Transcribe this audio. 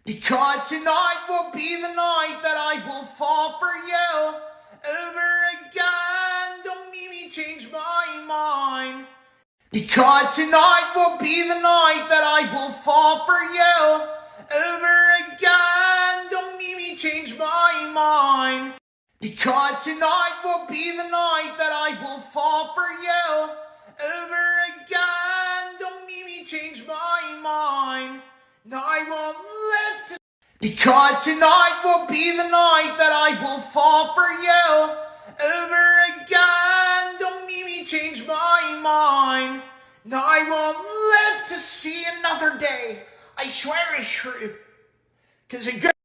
Because tonight will be the night that I will fall for you over again. Don't make me change my mind. Because tonight will be the night that I will fall for you over again. Don't make me change my mind. Because tonight will be the night that I will fall for you over again. Don't make me change my mind. No, I won't live to. Because tonight will be the night that I will fall for you over again. Don't make me change my mind. No, I won't live to see another day. I swear it's true. 'Cause a good